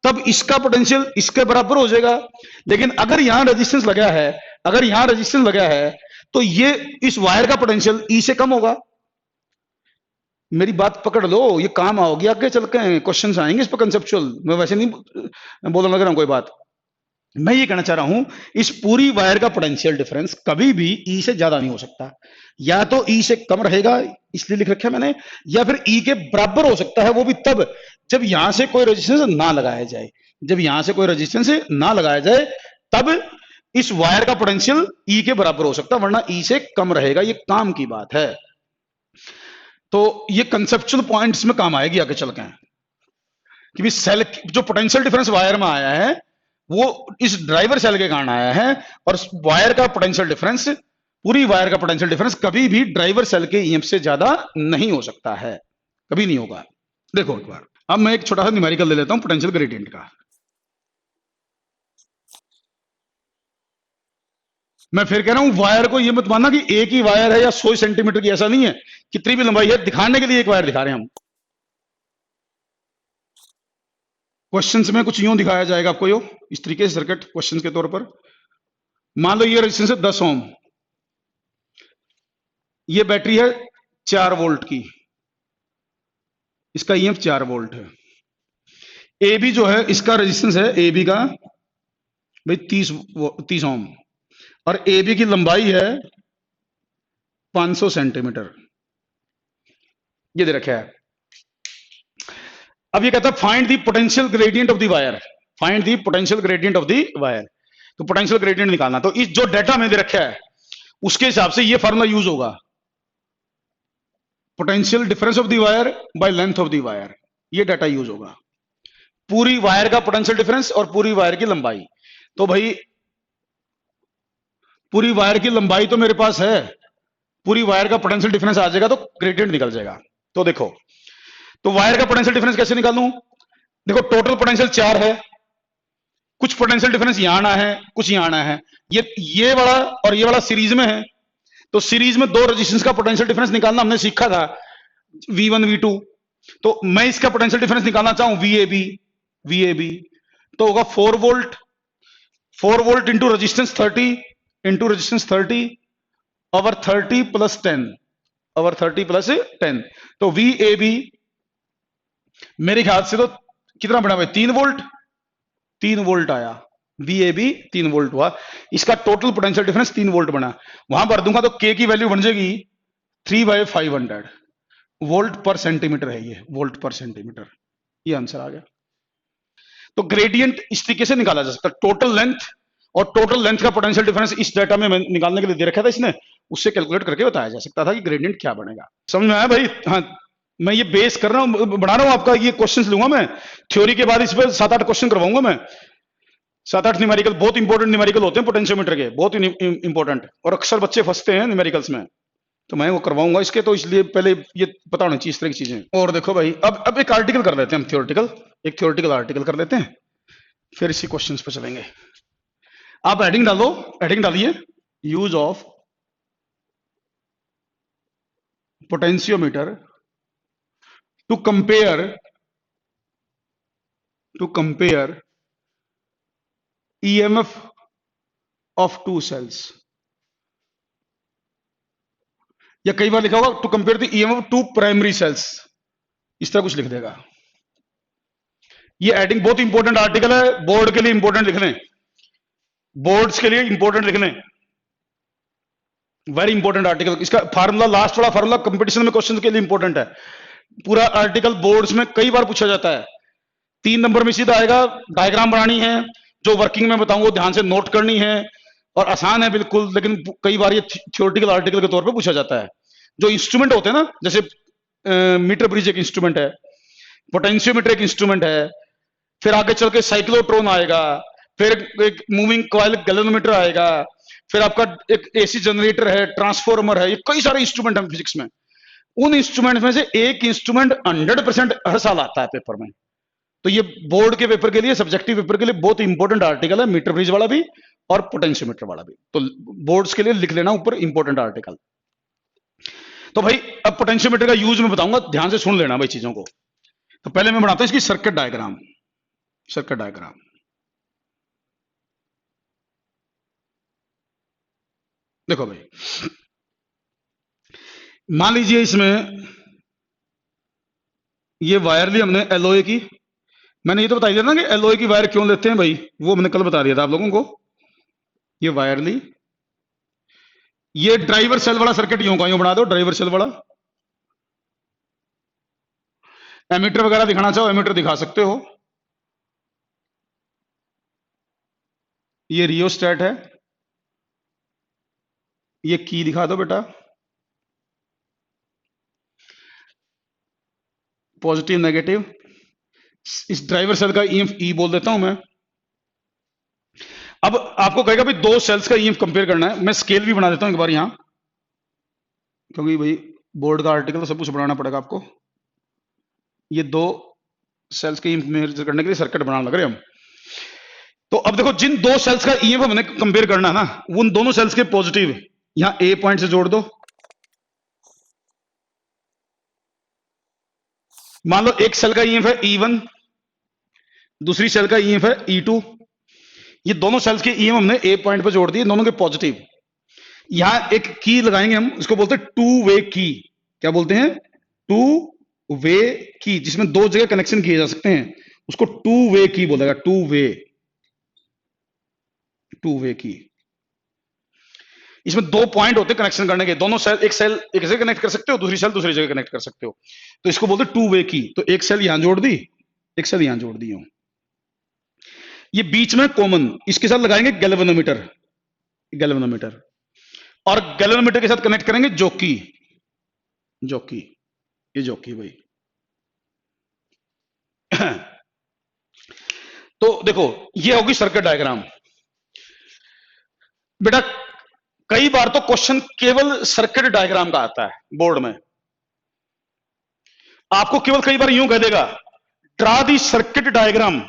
तब इसका पोटेंशियल इसके बराबर हो जाएगा। लेकिन अगर यहां रेजिस्टेंस लगा है, अगर यहां रेजिस्टेंस लगा है तो ये इस वायर का पोटेंशियल ई से कम होगा। मेरी बात पकड़ लो, ये काम आओगी आगे चल के, क्वेश्चंस आएंगे इस पर कंसेप्चुअल। मैं वैसे नहीं बोलने लग रहा हूं कोई बात। मैं ये कहना चाह रहा हूं इस पूरी वायर का पोटेंशियल डिफरेंस कभी भी ई से ज्यादा नहीं हो सकता। या तो ई से कम रहेगा, इसलिए लिख रखा है मैंने, या फिर ई के बराबर हो सकता है, वो भी तब जब यहां से कोई रेजिस्टेंस ना लगाया जाए। जब यहां से कोई रेजिस्टेंस ना लगाया जाए तब इस वायर का पोटेंशियल ई के बराबर हो सकता है, वरना ई से कम रहेगा। ये काम की बात है। तो ये कंसेप्चुअल पॉइंट्स में काम आएगी आगे चल के, कि सेल जो पोटेंशियल डिफरेंस वायर में आया है वो इस ड्राइवर सेल के कारण आया है, और वायर का पोटेंशियल डिफरेंस, पूरी वायर का पोटेंशियल डिफरेंस कभी भी ड्राइवर सेल के ईएमएफ से ज्यादा नहीं हो सकता है, कभी नहीं होगा। देखो एक बार, अब मैं एक छोटा सा न्यूमेरिकल ले लेता हूं पोटेंशियल ग्रेडियंट का। मैं फिर कह रहा हूं वायर को ये मत मानना कि एक ही वायर है या 100 सेंटीमीटर की, ऐसा नहीं है। कितनी भी लंबाई है दिखाने के लिए एक वायर दिखा रहे हैं हम। क्वेश्चंस में कुछ यूं दिखाया जाएगा आपको, यो इस तरीके से सर्किट क्वेश्चंस के तौर पर। मान लो ये रेजिस्टेंस है 10 ओम, ये बैटरी है 4 वोल्ट की, इसका ईएमएफ 4 वोल्ट है। ए बी जो है इसका रेजिस्टेंस है ए बी का भाई 30 ओम, और ए बी की लंबाई है 500 सेंटीमीटर, ये दे रखा है। अब ये कहता है find the potential gradient of the wire, find the potential gradient of the wire. तो पोटेंशियल ग्रेडियंट निकालना, तो इस जो डाटा में दे रखा है उसके हिसाब से ये फार्मूला यूज होगा, potential difference of the wire by length of the wire, ये डाटा यूज होगा, पूरी वायर का पोटेंशियल डिफरेंस और पूरी वायर की लंबाई। तो भाई पूरी वायर की लंबाई तो मेरे पास है, पूरी वायर का पोटेंशियल डिफरेंस आ जाएगा तो ग्रेडियंट निकल जाएगा। तो देखो, तो वायर का पोटेंशियल डिफरेंस कैसे निकालूं? देखो टोटल पोटेंशियल 4 है, कुछ पोटेंशियल डिफरेंस यहां आना है, कुछ यहां आना है, ये वाला और ये वाला सीरीज में है, तो सीरीज में दो रेजिस्टेंस का पोटेंशियल डिफरेंस निकालना हमने सीखा था, V1 V2। तो मैं इसका पोटेंशियल डिफरेंस निकालना चाहूं VAB, तो होगा 4 volt into resistance 30 over 30 plus 10, तो VAB मेरे ख्याल से तो कितना बना भाई, 3 वोल्ट आया, VAB 3 वोल्ट हुआ, इसका टोटल पोटेंशियल डिफरेंस 3 वोल्ट बना। वहां भर दूंगा तो K की वैल्यू बन जाएगी 3/500 वोल्ट पर सेंटीमीटर है, ये वोल्ट पर सेंटीमीटर, ये आंसर आ गया। तो ग्रेडियंट इस तरीके से निकाला जा सकता है, टोटल लेंथ और टोटल लेंथ का पोटेंशियल डिफरेंस इस डाटा में निकालने के लिए दे रखा था इसने, उससे कैलकुलेट करके बताया जा सकता था कि ग्रेडियंट क्या बनेगा। समझ में आया भाई? हाँ, मैं ये बेस कर रहा हूं, बना रहा हूं आपका, ये क्वेश्चंस लूंगा मैं थ्योरी के बाद, इस पर 7-8 क्वेश्चन करवाऊंगा मैं, 7-8 न्यूमेरिकल, बहुत इंपॉर्टेंट न्यूमेरिकल होते हैं पोटेंशियोमीटर के, बहुत इंपॉर्टेंट, और अक्सर बच्चे फंसते हैं न्यूमेरिकल्स में, तो मैं वो करवाऊंगा इसके, तो इसलिए पहले ये पता होना चाहिए इस तरह की चीजें। और देखो भाई, अब एक आर्टिकल कर लेते हैं हम, एक थ्योरेटिकल आर्टिकल कर लेते हैं, फिर इसी क्वेश्चंस पे चलेंगे। आप हेडिंग डालो, हेडिंग डालिए, use of potentiometer to compare EMF of 2 cells, या कई बार लिखा होगा to compare the EMF of 2 primary cells, इस तरह कुछ लिख देगा। ये हेडिंग बहुत इंपॉर्टेंट आर्टिकल है, बोर्ड के लिए इंपॉर्टेंट लिख लें, बोर्ड्स के लिए इंपॉर्टेंट लिख लें, वेरी इंपॉर्टेंट आर्टिकल। इसका फार्मूला, लास्ट वाला फार्मूला कंपटीशन में क्वेश्चन के लिए इंपॉर्टेंट है। पूरा आर्टिकल बोर्ड्स में कई बार पूछा जाता है, 3 नंबर में सीधा आएगा, डायग्राम बनानी है, जो वर्किंग में बताऊंगा ध्यान से नोट करनी है, और आसान है बिल्कुल, लेकिन कई बार ये थ्योरेटिकल आर्टिकल के तौर पे पूछा जाता है। जो इंस्ट्रूमेंट होते हैं ना, जैसे मीटर ब्रिज एक इंस्ट्रूमेंट है, पोटेंशियोमीटर एक इंस्ट्रूमेंट है, फिर आगे चल के साइक्लोट्रॉन आएगा, फिर एक मूविंग कॉइल गैल्वेनोमीटर आएगा, फिर आपका एक AC जनरेटर है, ट्रांसफॉर्मर है, ये कई सारे इंस्ट्रूमेंट हैं फिजिक्स में। उन इंस्ट्रूमेंट में से एक इंस्ट्रूमेंट 100% हर साल आता है पेपर में, तो ये बोर्ड के पेपर के लिए, सब्जेक्टिव पेपर के लिए बहुत इंपॉर्टेंट आर्टिकल है, मीटर ब्रिज वाला भी और पोटेंशियोमीटर वाला भी, तो बोर्ड्स के लिए लिख लेना ऊपर इंपॉर्टेंट आर्टिकल। तो भाई अब पोटेंशियोमीटर का यूज मैं बताऊंगा, ध्यान से सुन लेना भाई चीजों को। तो पहले मैं बनाता हूं इसकी सर्किट डायग्राम, देखो भाई, मान लीजिए इसमें ये वायर ली हमने एलओए की, मैंने ये तो बता दिया ना कि एलओए की वायर क्यों लेते हैं भाई, वो मैंने कल बता दिया था आप लोगों को। ये वायर ली, ये ड्राइवर सेल वाला सर्किट यूं का यूं बना दो, ड्राइवर सेल वाला। एमीटर वगैरह दिखाना चाहो एमीटर दिखा सकते हो। ये रियोस्टेट है, ये की दिखा दो बेटा, पॉजिटिव नेगेटिव। इस ड्राइवर सेल का ईएमएफ ई बोल देता हूं मैं। अब आपको कहेगा भाई 2 सेल्स का ईएमएफ कंपेयर करना है, मैं स्केल भी बना देता हूं एक बार यहां, क्योंकि भाई बोर्ड का आर्टिकल तो सब कुछ बनाना पड़ेगा आपको। ये 2 सेल्स के ईएमएफ मेजर करने के लिए सर्किट बनाने लग रहे हम। तो अब देखो, जिन 2 सेल्स का ईएमएफ हमने कंपेयर करना है ना, उन दोनों सेल्स के पॉजिटिव यहां ए पॉइंट से जोड़ दो। मान लो एक सेल का ईएमएफ है E1, दूसरी सेल का ईएमएफ है E2। ये दोनों सेल्स के ईएमएफ हमने ए पॉइंट पे जोड़ दिए, दोनों के पॉजिटिव। यहां एक की लगाएंगे हम, इसको बोलते हैं 2 वे की। क्या बोलते हैं? 2 वे की, जिसमें 2 जगह कनेक्शन किए जा सकते हैं, उसको टू वे की बोलेगा, टू वे की। इसमें दो पॉइंट होते हैं कनेक्शन करने के, दोनों सेल, एक सेल एक जगह कनेक्ट कर सकते हो, दूसरी सेल दूसरी जगह कनेक्ट कर सकते हो, तो इसको बोलते टू वे की। तो एक सेल यहां जोड़ दी, एक सेल यहां जोड़ दी हूं, ये बीच में कॉमन, इसके साथ लगाएंगे गैल्वेनोमीटर, गैल्वेनोमीटर, और गैल्वेनोमीटर के साथ कनेक्ट करेंगे जॉकी, जॉकी, ये जॉकी भाई। तो देखो ये होगी सर्किट डायग्राम। बेटा कई बार तो क्वेश्चन केवल सर्किट डायग्राम का आता है बोर्ड में, आपको केवल कई बार यूं कह देगा, draw the circuit diagram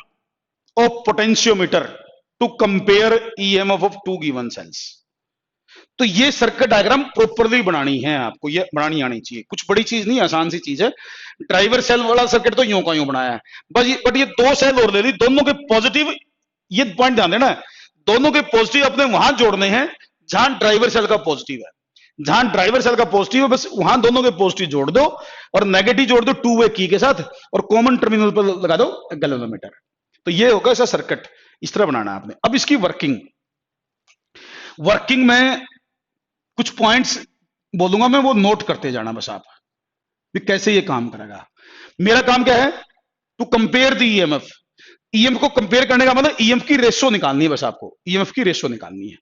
of potentiometer to compare EMF of two given cells. तो ये सर्किट डायग्राम प्रॉपरली बनानी है आपको, ये बनानी आनी चाहिए, कुछ बड़ी चीज नहीं, आसान सी चीज है। ड्राइवर सेल वाला सर्किट तो यूं का यूं बनाया है बस, बट ये दो सेल और ले ली, दोनों के पॉजिटिव, ये पॉइंट ध्यान देना, दोनों के पॉजिटिव अपने वहां जोड़ने हैं जहां ड्राइवर सेल का पॉजिटिव है, जहां ड्राइवर सेल का पॉजिटिव है बस वहां दोनों के पॉजिटिव जोड़ दो, और नेगेटिव जोड़ दो टू वे की के साथ, और कॉमन टर्मिनल पर लगा दो गैल्वेनोमीटर। तो ये होगा ऐसा सर्किट, इस तरह बनाना है आपने। अब इसकी वर्किंग, वर्किंग में कुछ पॉइंट्स बोलूंगा मैं, वो नोट करते जाना बस आप भी कैसे ये काम करेगा। मेरा काम क्या है, to compare the EMF, EMF को कंपेयर करने का मतलब ईएमएफ की रेशो निकालनी है, बस आपको ईएमएफ की रेशो निकालनी है,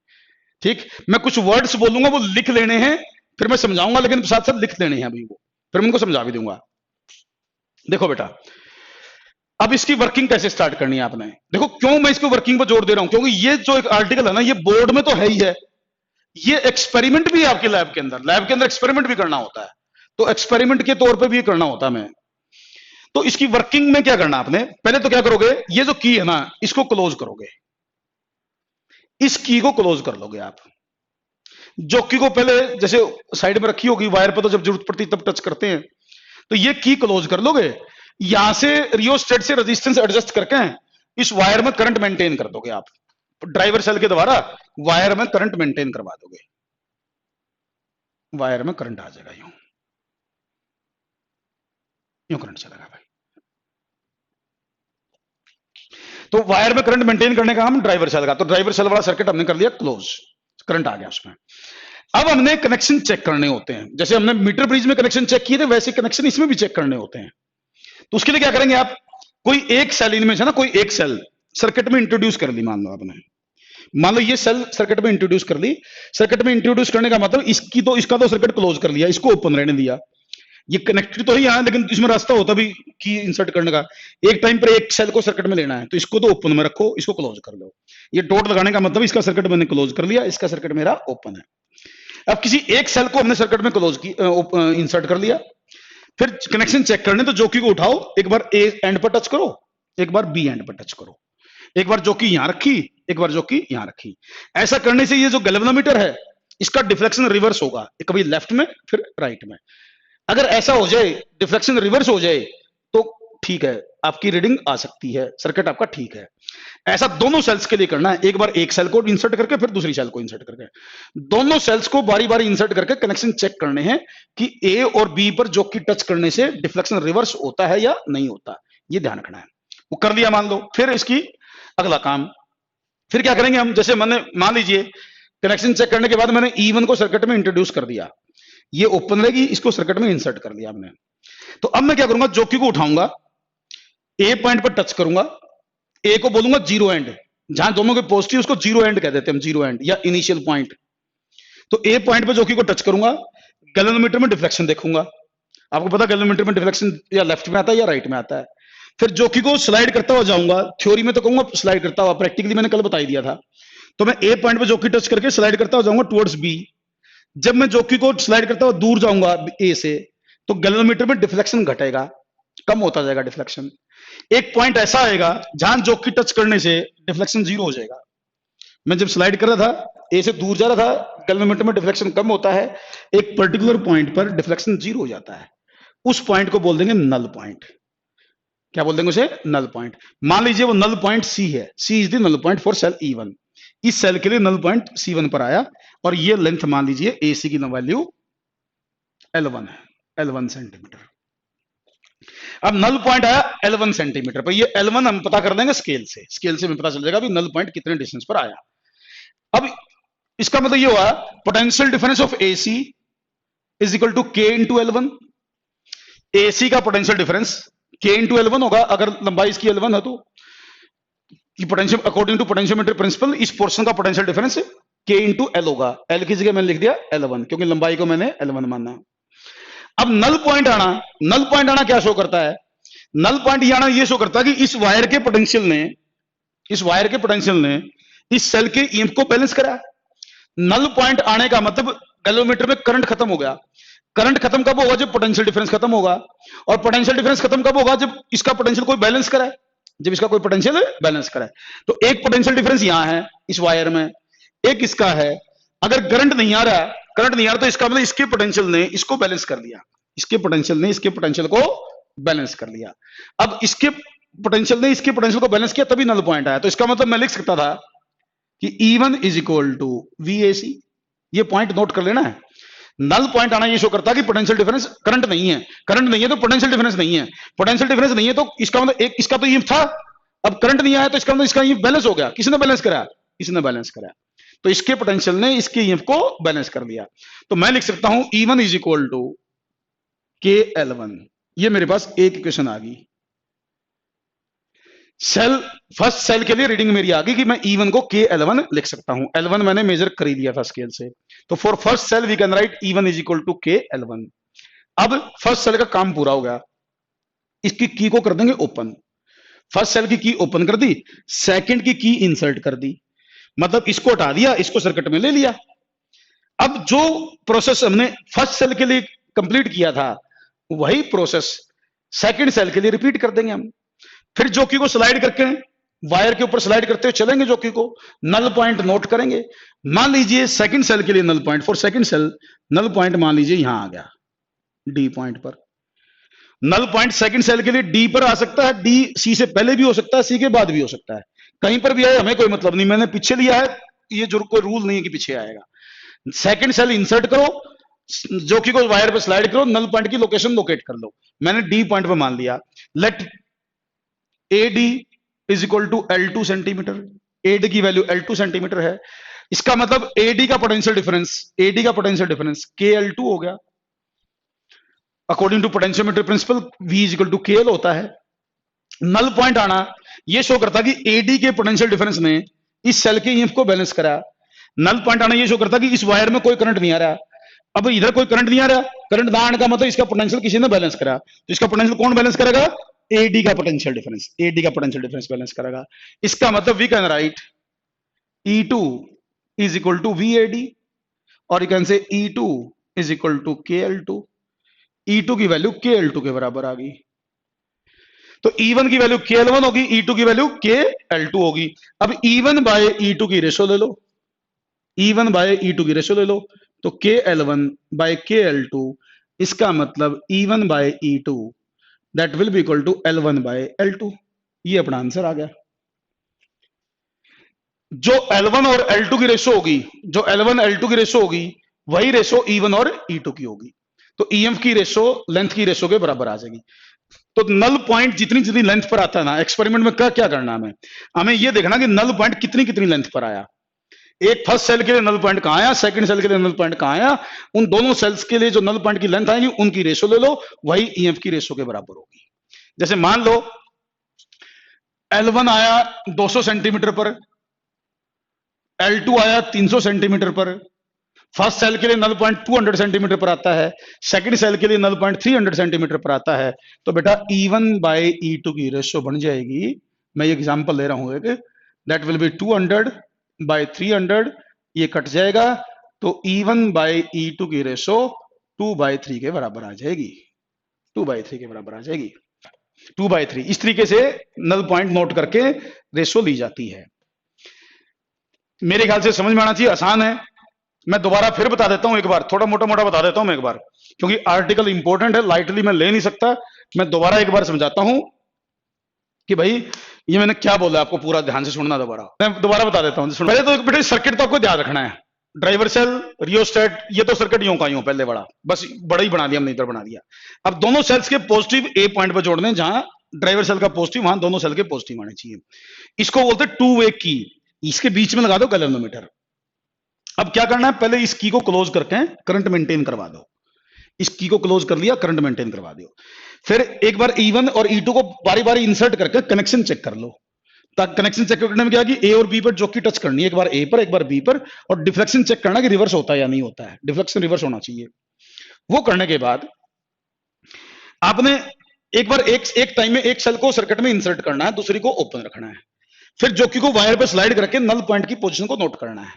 ठीक। मैं कुछ वर्ड्स बोलूंगा वो लिख लेने हैं, फिर मैं समझाऊंगा, लेकिन साथ साथ लिख लेने हैं अभी वो, फिर मैं उनको समझा भी दूंगा। देखो बेटा अब इसकी वर्किंग कैसे स्टार्ट करनी है आपने, देखो क्यों मैं इसको वर्किंग पर जोर दे रहा हूं, क्योंकि ये जो एक आर्टिकल है ना, ये बोर्ड में तो है ही है, ये एक्सपेरिमेंट भी है आपके लैब के अंदर एक्सपेरिमेंट भी करना होता है, तो एक्सपेरिमेंट के तौर पे भी करना होता है मैं। तो इसकी वर्किंग में क्या करना आपने, पहले तो क्या करोगे, ये जो की है ना इसको क्लोज करोगे, इस की को क्लोज कर लोगे आप, जो की को पहले जैसे साइड में रखी होगी वायर पर, तो जब जरूरत पड़ती तब टच करते हैं, तो ये की क्लोज कर लोगे, यहां से रियोस्टेट से रेजिस्टेंस एडजस्ट करके इस वायर में करंट मेंटेन कर दोगे आप, ड्राइवर सेल के द्वारा वायर में करंट मेंटेन करवा दोगे, वायर में करंट आ जाएगा, यूं यूं करंट चलेगा भाई। तो वायर में करंट मेंटेन करने का हम ड्राइवर सेल का, तो ड्राइवर सेल वाला सर्किट हमने कर लिया क्लोज, करंट आ गया उसमें। अब हमने कनेक्शन चेक करने होते हैं, जैसे हमने मीटर ब्रिज में कनेक्शन चेक किए थे वैसे कनेक्शन इसमें भी चेक करने होते हैं। तो उसके लिए क्या करेंगे आप, कोई एक सेल इनमें से ना, कोई एक सेल सर्किट में इंट्रोड्यूस कर ली, मान लो आपने, मान लो ये सेल सर्किट में इंट्रोड्यूस कर ली, सर्किट में इंट्रोड्यूस करने का मतलब इसकी तो, इसका तो सर्किट क्लोज कर लिया, इसको ओपन रहने दिया, ये कनेक्टेड तो ही यहां, लेकिन इसमें रास्ता होता भी की इंसर्ट करने का, एक टाइम पर एक सेल को सर्किट में लेना है, तो इसको तो ओपन में रखो, इसको क्लोज कर लो, ये डॉट लगाने का मतलब इसका सर्किट मैंने क्लोज कर लिया, इसका सर्किट मेरा ओपन है। अब किसी एक सेल को हमने सर्किट में क्लोज की, इंसर्ट कर लिया, फिर कनेक्शन चेक करने, तो जोकी को उठाओ, एक बार ए एंड पर टच करो, एक बार बी एंड पर टच करो, एक बार जोकी यहां रखी, एक बार जोकी यहां रखी। ऐसा करने से ये जो गैल्वेनोमीटर है इसका डिफ्लेक्शन रिवर्स होगा, कभी लेफ्ट में फिर राइट में। अगर ऐसा हो जाए, डिफ्लेक्शन रिवर्स हो जाए, तो ठीक है, आपकी रीडिंग आ सकती है, सर्किट आपका ठीक है। ऐसा दोनों सेल्स के लिए करना है, एक बार एक सेल को इंसर्ट करके फिर दूसरी सेल को इंसर्ट करके, दोनों सेल्स को बारी बारी इंसर्ट करके कनेक्शन चेक करने हैं कि ए और बी पर जो कि टच करने से डिफ्लेक्शन रिवर्स होता है या नहीं होता, ये ध्यान रखना है। वो कर लिया मान लो, फिर इसकी अगला काम, फिर क्या करेंगे हम, जैसे मैंने मान लीजिए कनेक्शन चेक करने के बाद मैंने E1 को सर्किट में इंट्रोड्यूस कर दिया, ये ओपन रहेगी, इसको सर्किट में इंसर्ट कर लिया हमने। तो अब मैं क्या करूंगा, जोकी को उठाऊंगा, ए पॉइंट पर टच करूंगा, ए को बोलूंगा जीरो एंड, जहां दोनों के पॉजिटिव उसको जीरो एंड कह देते हैं हम, जीरो एंड या इनिशियल पॉइंट। तो ए पॉइंट पे जोकी को टच करूंगा, गैल्वेनोमीटर में डिफ्लेक्शन देखूंगा, आपको पता गैल्वेनोमीटर में डिफ्लेक्शन या लेफ्ट में आता है या राइट में आता है। फिर जोकी को स्लाइड करता हुआ जाऊंगा, थ्योरी में तो कहूंगा स्लाइड करता हुआ, प्रैक्टिकली मैंने कल बता ही दिया था। तो मैं ए पॉइंट पे जोकी टच करके स्लाइड करता हुआ जाऊंगा टुवर्ड्स बी, जब मैं जोकी को स्लाइड करता हुआ दूर जाऊंगा ए से, तो गैल्वेनोमीटर में डिफ्लेक्शन घटेगा, कम होता जाएगा डिफ्लेक्शन। एक पॉइंट ऐसा आएगा जहां जोकी टच करने से डिफ्लेक्शन जीरो हो जाएगा। मैं जब स्लाइड कर रहा था, ए से दूर जा रहा था, गैल्वेनोमीटर में डिफ्लेक्शन कम होता है, एक पर्टिकुलर पॉइंट पर डिफ्लेक्शन जीरो हो जाता है, उस पॉइंट को बोल देंगे नल पॉइंट। क्या बोल देंगे उसे, नल पॉइंट। मान लीजिए वो नल पॉइंट सी है, C is the null point for cell E1, इस सेल के लिए नल पॉइंट C1 पर आया, और ये लेंथ मान लीजिए AC की वैल्यू L1 है, L1 सेंटीमीटर। अब नल पॉइंट आया L1 सेंटीमीटर पर, ये L1 हम पता कर देंगे स्केल से, स्केल से हमें पता चल जाएगा भी नल पॉइंट कितने डिस्टेंस पर आया। अब इसका मतलब ये हुआ potential difference of AC is equal to K into L1। AC का potential difference K into L1 होगा, अगर लंबाई इसकी L1 है तो potential according to potentiometer principle इस पोर्शन का potential difference K into L होगा। L की जगह मैंने लिख दिया L1 क्योंकि लंबाई को मैंने L1 माना। अब नल पॉइंट आना क्या शो करता है? नल पॉइंट आना ये शो करता है कि इस वायर के पोटेंशियल ने इस सेल के ईएमएफ को बैलेंस करा। नल पॉइंट आने का मतलब गैल्वेनोमीटर में करंट खत्म हो गया। करंट खत्म कब होगा? जब पोटेंशियल डिफरेंस खत्म होगा। और पोटेंशियल डिफरेंस खत्म कब होगा? जब इसका पोटेंशियल कोई बैलेंस कराए, जब इसका कोई पोटेंशियल बैलेंस कराए। तो एक पोटेंशियल डिफरेंस यहां है इस वायर में, एक इसका है। अगर करंट नहीं आ रहा तो इसका मतलब इसके पोटेंशियल ने इसको बैलेंस कर लिया, इसके पोटेंशियल को बैलेंस कर लिया। अब इसके पोटेंशियल ने इसके पोटेंशियल को बैलेंस किया तभी नल पॉइंट आया। तो इसका मतलब मैं लिख सकता था कि E1 is equal to VAC। ये पॉइंट नोट कर लेना है। नल पॉइंट आना ये शो करता है कि पोटेंशियल डिफरेंस करंट नहीं है तो पोटेंशियल डिफरेंस नहीं है, पोटेंशियल डिफरेंस नहीं है तो इसका मतलब एक इसका तो ईएमएफ था, अब करंट नहीं आया तो इसका मतलब इसका ईएमएफ बैलेंस हो गया। किसने बैलेंस करा? इसने बैलेंस करा। तो इसके पोटेंशियल ने इसके ईएमएफ को बैलेंस कर दिया। तो मैं लिख सकता हूं E1 is equal to KL1। ये मेरे पास एक इक्वेशन आ गई। फर्स्ट सेल के लिए रीडिंग मेरी आ गई कि मैं E1 को KL1 लिख सकता हूं। L1 मैंने मेजर कर ही लिया था स्केल से। तो for first cell we can write E1 is equal to KL1। अब फर्स्ट सेल का काम पूरा हो गया, इसकी की को कर देंगे ओपन। फर्स्ट सेल की ओपन कर दी, सेकंड की इंसर्ट कर दी, मतलब इसको हटा दिया, इसको सर्किट में ले लिया। अब जो प्रोसेस हमने फर्स्ट सेल के लिए कंप्लीट किया था वही प्रोसेस सेकंड सेल के लिए रिपीट कर देंगे हम। फिर जॉकी को स्लाइड करके वायर के ऊपर स्लाइड करते हुए चलेंगे, जॉकी को नल पॉइंट नोट करेंगे। मान लीजिए सेकंड सेल के लिए null point, for second cell null point मान लीजिए यहां आ गया डी पॉइंट पर। नल पॉइंट सेकंड सेल के लिए डी पर आ सकता है, डी सी से पहले भी हो सकता है, सी के बाद भी हो सकता है, कहीं पर भी आए हमें कोई मतलब नहीं। मैंने पीछे लिया है, ये जो कोई रूल नहीं है कि पीछे आएगा। सेकंड सेल इंसर्ट करो, जॉकी को वायर पे स्लाइड करो, नल पॉइंट की लोकेशन लोकेट कर लो। मैंने डी पॉइंट पे मान लिया। Let AD is equal to L2 centimetre. AD की वैल्यू L2 सेंटीमीटर है। इसका मतलब AD का पोटेंशियल डिफरेंस KL2 हो गया। According to potentiometer principle V is equal to KL होता है। नल पॉइंट आना यह शो करता कि AD के पोटेंशियल डिफरेंस ने इस सेल के ईएमएफ को बैलेंस करा। नल पॉइंट आना यह शो करता कि इस वायर में कोई करंट नहीं आ रहा। अब इधर कोई करंट नहीं आ रहा, करंट ना आने का मतलब इसका पोटेंशियल किसी ने बैलेंस करा। तो इसका पोटेंशियल कौन बैलेंस करेगा? AD का पोटेंशियल डिफरेंस बैलेंस करेगा। इसका मतलब we can write E2 is equal to VAD और you can say E2 is equal to KL2। E2 की वैल्यू KL2 के बराबर आ गई। तो E1 की वैल्यू KL1 होगी, E2 की वैल्यू KL2 होगी। अब E1 बाय E2 की रेशो ले लो, E1 बाय E2 की रेशो ले लो, तो KL1 बाय KL2, इसका मतलब E1 by E2 that will be equal to L1 by L2। ये अपना आंसर आ गया। जो L1 और L2 की रेशो होगी, वही रेशो E1 और E2 की होगी। तो EMF की रेशो लेंथ की रेशो के बराबर आ जाएगी। तो नल पॉइंट जितनी लेंथ पर आता है ना, एक्सपेरिमेंट में क्या करना हमें ये देखना कि नल पॉइंट कितनी लेंथ पर आया। एक फर्स्ट सेल के लिए नल पॉइंट कहां आया, सेकंड सेल के लिए नल पॉइंट कहां आया, उन दोनों सेल्स के लिए जो नल पॉइंट की लेंथ आएगी उनकी रेशो ले लो, वही EMF की रेशो के बराबर होगी। जैसे मान लो L1 आया 200 सेंटीमीटर पर, L2 आया 300 सेंटीमीटर पर। फर्स्ट सेल के लिए नल पॉइंट 200 सेंटीमीटर पर आता है, सेकंड सेल के लिए नल पॉइंट 300 सेंटीमीटर पर आता है। तो बेटा E1 बाय E2 की रेशो बन जाएगी, मैं ये एग्जांपल ले रहा हूं एक, दैट विल बी 200 बाय 300, ये कट जाएगा। तो E1 बाय E2 की रेशो 2/3 के बराबर आ जाएगी, 2/3 के बराबर आ जाएगी। 2/3 इस तरीके से नल पॉइंट नोट करके रेशो ली जाती है। मेरे ख्याल से समझ में आना चाहिए, आसान है। मैं दोबारा फिर बता देता हूं, एक बार थोड़ा मोटा बता देता हूं मैं एक बार, क्योंकि आर्टिकल इंपॉर्टेंट है, लाइटली मैं ले नहीं सकता। मैं दोबारा एक बार समझाता हूं कि भाई ये मैंने क्या बोला, आपको पूरा ध्यान से सुनना। मैं दोबारा बता देता हूं। पहले तो बेटे सर्किट तो आपको ध्यान रखना है, ड्राइवर सेल, रियोस्टेट, ये तो सर्किट यूं का यूं पहले बड़ा, बस बड़ा ही बना दिया हमने, इधर बना दिया। अब दोनों सेल्स के पॉजिटिव ए पॉइंट पर जोड़ने, जहां ड्राइवर सेल का पॉजिटिव, वहां दोनों सेल के पॉजिटिव आने चाहिए। इसको बोलते हैं टू वे की। इसके बीच में लगा दो गैल्वेनोमीटर। अब क्या करना है, पहले इस की को क्लोज करके करंट मेंटेन करवा दो। इस की को क्लोज कर लिया, करंट मेंटेन करवा दो। फिर एक बार E1 और E2 को बारी बारी इंसर्ट करके कनेक्शन चेक कर लो। तब कनेक्शन चेक करने में क्या कि ए और बी पर जॉकी टच करनी है, एक बार ए पर एक बार बी पर, और डिफ्लेक्शन चेक करना कि रिवर्स होता है या नहीं होता है। डिफ्लेक्शन रिवर्स होना चाहिए। वो करने के बाद आपने एक बार एक टाइम में एक सेल को सर्किट में इंसर्ट करना है, दूसरी को ओपन रखना है। फिर जॉकी को वायर पे स्लाइड करके नल पॉइंट की पोजीशन को नोट करना है।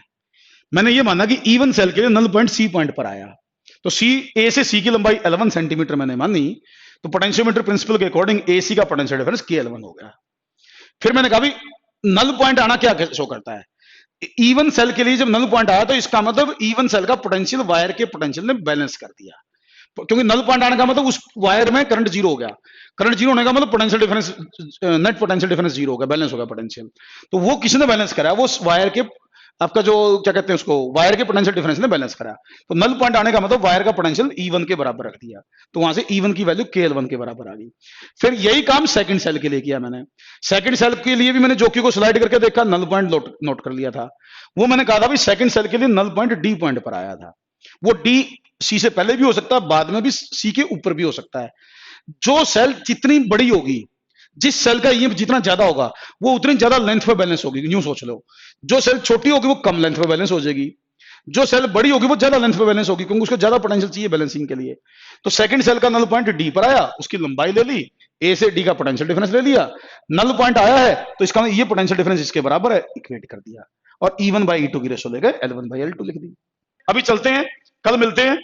मैंने ये माना कि E1 सेल के लिए नल पॉइंट सी पॉइंट पर आया, तो सी, ए से सी की लंबाई 11 सेंटीमीटर मैंने मानी, तो पोटेंशियोमीटर प्रिंसिपल के अकॉर्डिंग ए सी का पोटेंशियल डिफरेंस K11 हो गया। फिर मैंने कहा भी नल पॉइंट आना क्या शो करता है, E1 सेल के लिए जब नल पॉइंट आया तो इसका मतलब E1 सेल का पोटेंशियल वायर के पोटेंशियल ने बैलेंस कर दिया, क्योंकि नल पॉइंट आने का मतलब उस वायर में करंट जीरो हो गया। करंट जीरो होने का मतलब potential difference, net potential difference zero हो गया, बैलेंस हो गया पोटेंशियल। तो वो किसने बैलेंस करा, वो वायर के, आपका जो क्या कहते हैं उसको, वायर के पोटेंशियल डिफरेंस ने बैलेंस करा। तो नल पॉइंट आने का मतलब वायर का पोटेंशियल E1 के बराबर रख दिया, तो वहां से E1 की वैल्यू K11 के बराबर आ गई। फिर यही काम सेकंड सेल के लिए किया मैंने। सेकंड सेल के लिए भी मैंने जॉकी को स्लाइड करके देखा, नल पॉइंट नोट कर लिया था। वो मैंने कहा था भी सेकंड सेल के लिए नल पॉइंट डी पॉइंट पर आया था। वो डी सी से पहले भी हो सकता है, बाद में भी सी के ऊपर भी हो सकता है। जो सेल जितनी बड़ी होगी, जिस सेल का ये जितना ज्यादा होगा, वो उतनी ज्यादा लेंथ पे बैलेंस होगी। यूं सोच लो, जो सेल छोटी होगी वो कम लेंथ पे बैलेंस हो जाएगी, जो सेल बड़ी होगी वो ज्यादा लेंथ पे बैलेंस होगी, क्योंकि उसको ज्यादा पोटेंशियल चाहिए बैलेंसिंग के लिए। तो सेकंड सेल का नल पॉइंट डी पर आया, उसकी लंबाई ले ली, ए से डी का पोटेंशियल डिफरेंस ले लिया, नल पॉइंट आया है तो इसका ये पोटेंशियल डिफरेंस इसके बराबर है, इक्वेट कर दिया, और E1 बाई E2 की रेशो लेकर L1 बाई L2 लिख दी। अभी चलते हैं, कल मिलते हैं।